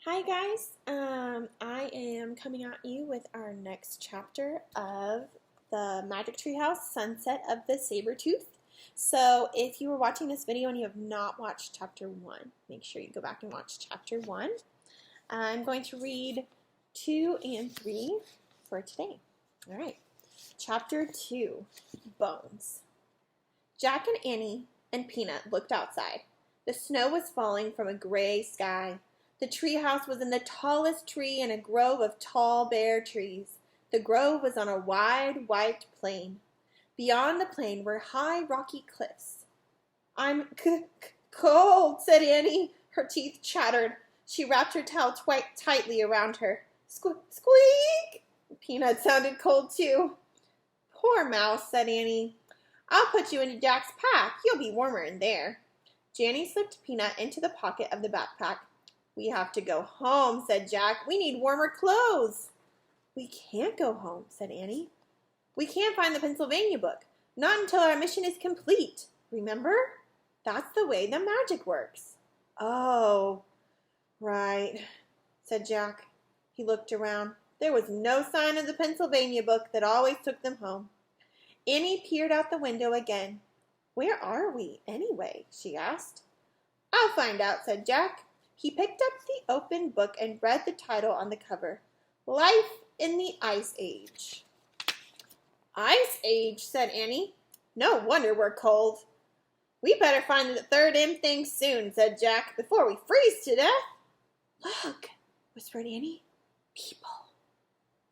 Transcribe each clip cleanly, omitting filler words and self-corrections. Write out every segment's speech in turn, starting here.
Hi guys, I am coming at you with our next chapter of the Magic Treehouse Sunset of the Sabertooth. So if you were watching this video and you have not watched chapter 1, make sure you go back and watch chapter 1. I'm going to read 2 and 3 for today. All right, chapter 2, Bones. Jack and Annie and Peanut looked outside. The snow was falling from a gray sky. The treehouse was in the tallest tree in a grove of tall, bare trees. The grove was on a wide, white plain. Beyond the plain were high, rocky cliffs. I'm cold, said Annie. Her teeth chattered. She wrapped her towel tightly around her. Squeak! Peanut sounded cold, too. Poor mouse, said Annie. I'll put you into Jack's pack. You'll be warmer in there. Janny slipped Peanut into the pocket of the backpack. We have to go home, said Jack. We need warmer clothes. We can't go home, said Annie. We can't find the Pennsylvania book. Not until our mission is complete. Remember? That's the way the magic works. Oh, right, said Jack. He looked around. There was no sign of the Pennsylvania book that always took them home. Annie peered out the window again. Where are we, anyway? She asked. I'll find out, said Jack. He picked up the open book and read the title on the cover. Life in the Ice Age. Ice Age, said Annie. No wonder we're cold. We better find the third M thing soon, said Jack, before we freeze to death. Look, whispered Annie. People.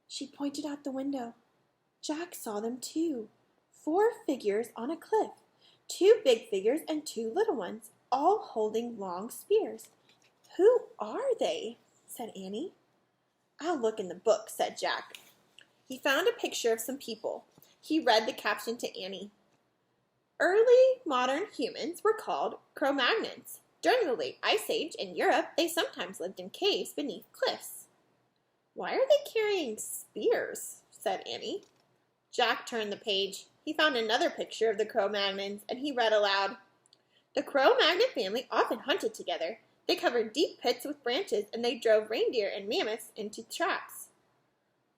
She pointed out the window. Jack saw them too. 4 figures on a cliff. 2 big figures and 2 little ones, all holding long spears. Who are they? Said Annie. I'll look in the book, said Jack. He found a picture of some people. He read the caption to Annie. Early modern humans were called Cromagnons. During the late Ice Age in Europe, they sometimes lived in caves beneath cliffs. Why are they carrying spears? Said Annie. Jack turned the page. He found another picture of the Cromagnons, and he read aloud. The Cro-Magnon family often hunted together. They covered deep pits with branches, and they drove reindeer and mammoths into traps.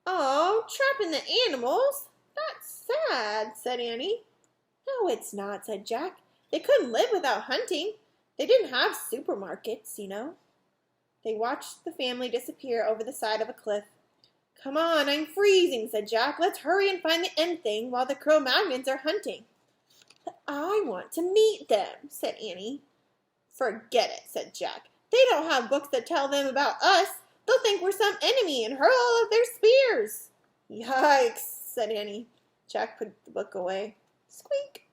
Oh, trapping the animals? That's sad, said Annie. No, it's not, said Jack. They couldn't live without hunting. They didn't have supermarkets, you know. They watched the family disappear over the side of a cliff. Come on, I'm freezing, said Jack. Let's hurry and find the end thing while the Cro-Magnons are hunting. But I want to meet them, said Annie. Forget it, said Jack. They don't have books that tell them about us. They'll think we're some enemy and hurl all of their spears. Yikes, said Annie. Jack put the book away. Squeak.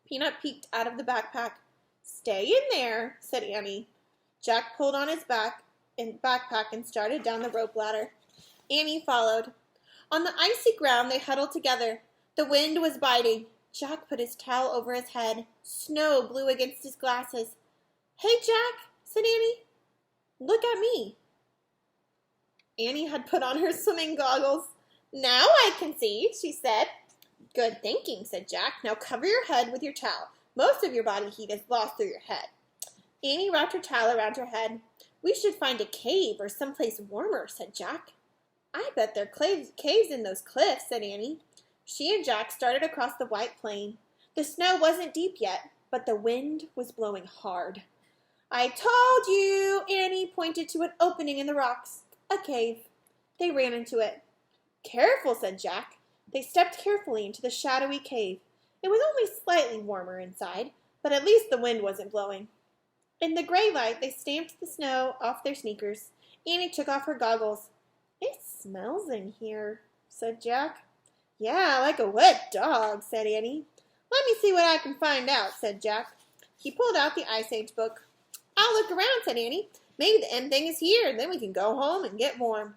Peanut peeked out of the backpack. Stay in there, said Annie. Jack pulled on his backpack and started down the rope ladder. Annie followed. On the icy ground, they huddled together. The wind was biting. Jack put his towel over his head. Snow blew against his glasses. Hey, Jack, said Annie. Look at me. Annie had put on her swimming goggles. Now I can see, she said. Good thinking, said Jack. Now cover your head with your towel. Most of your body heat is lost through your head. Annie wrapped her towel around her head. We should find a cave or someplace warmer, said Jack. I bet there are caves in those cliffs, said Annie. She and Jack started across the white plain. The snow wasn't deep yet, but the wind was blowing hard. I told you, Annie pointed to an opening in the rocks. A cave. They ran into it. Careful, said Jack. They stepped carefully into the shadowy cave. It was only slightly warmer inside, but at least the wind wasn't blowing. In the gray light, they stamped the snow off their sneakers. Annie took off her goggles. It smells in here, said Jack. Yeah, like a wet dog, said Annie. Let me see what I can find out, said Jack. He pulled out the Ice Age book. I'll look around, said Annie. Maybe the end thing is here, and then we can go home and get warm.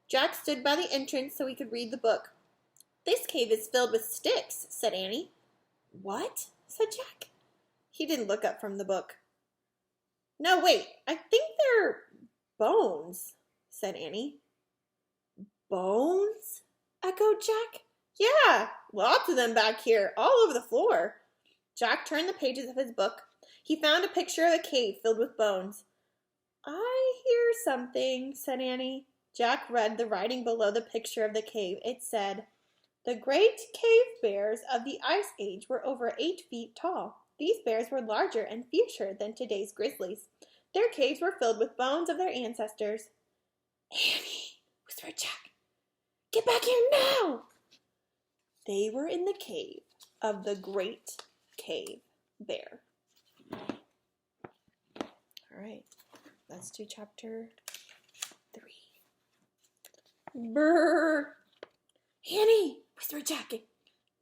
Jack stood by the entrance so he could read the book. This cave is filled with sticks, said Annie. What? Said Jack. He didn't look up from the book. No, wait, I think they're bones, said Annie. Bones? Echoed Jack. Yeah, lots of them back here, all over the floor. Jack turned the pages of his book. He found a picture of a cave filled with bones. I hear something, said Annie. Jack read the writing below the picture of the cave. It said, "The great cave bears of the Ice Age were over 8 feet tall. These bears were larger and fiercer than today's grizzlies. Their caves were filled with bones of their ancestors." "Annie," whispered Jack, "get back here now!" They were in the cave of the great cave bear. All right, let's do chapter 3. Brrr! "Annie," whispered Jack.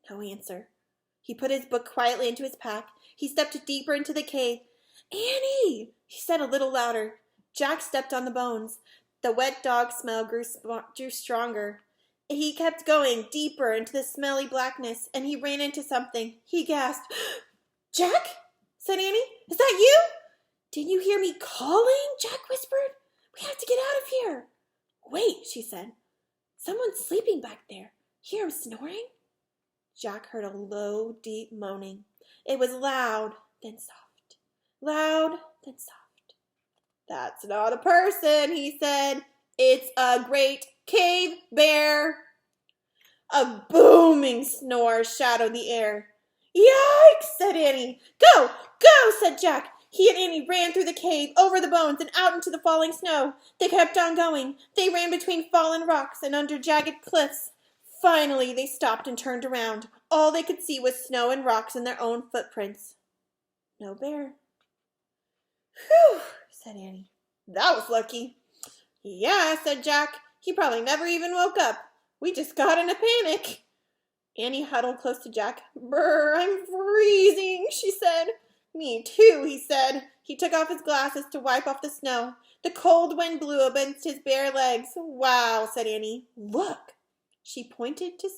No answer. He put his book quietly into his pack. He stepped deeper into the cave. "Annie," he said a little louder. Jack stepped on the bones. The wet dog smell grew stronger. He kept going deeper into the smelly blackness, and he ran into something. He gasped. "Jack?" said Annie. "Is that you?" "Didn't you hear me calling?" Jack whispered. "We have to get out of here." "Wait," she said. "Someone's sleeping back there. Hear him snoring?" Jack heard a low, deep moaning. It was loud, then soft. Loud, then soft. "That's not a person," he said. "It's a great cave bear." A booming snore shadowed the air. "Yikes!" said Annie. "Go! Go!" said Jack. He and Annie ran through the cave, over the bones, and out into the falling snow. They kept on going. They ran between fallen rocks and under jagged cliffs. Finally, they stopped and turned around. All they could see was snow and rocks and their own footprints. No bear. "Whew," said Annie. "That was lucky." "Yeah," said Jack. "He probably never even woke up. We just got in a panic." Annie huddled close to Jack. "Brr, I'm freezing," she said. "Me too," he said. He took off his glasses to wipe off the snow. The cold wind blew against his bare legs. "Wow," said Annie. "Look." She pointed to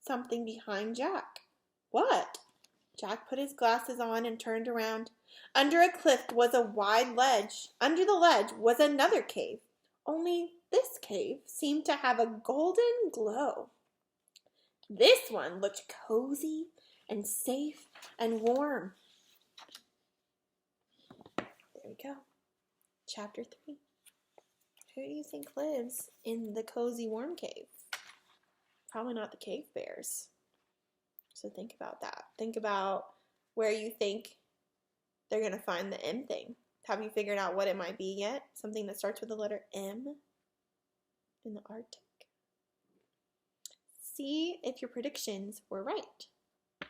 something behind Jack. "What?" Jack put his glasses on and turned around. Under a cliff was a wide ledge. Under the ledge was another cave. Only this cave seemed to have a golden glow. This one looked cozy and safe and warm. There we go. Chapter 3. Who do you think lives in the cozy warm cave? Probably not the cave bears. So think about that. Think about where you think they're going to find the M thing. Have you figured out what it might be yet? Something that starts with the letter M in the Arctic. See if your predictions were right.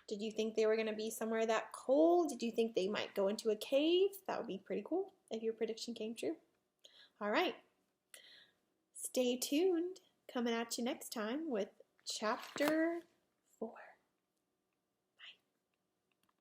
Did you think they were going to be somewhere that cold? Did you think they might go into a cave? That would be pretty cool if your prediction came true. All right. Stay tuned. Coming at you next time with Chapter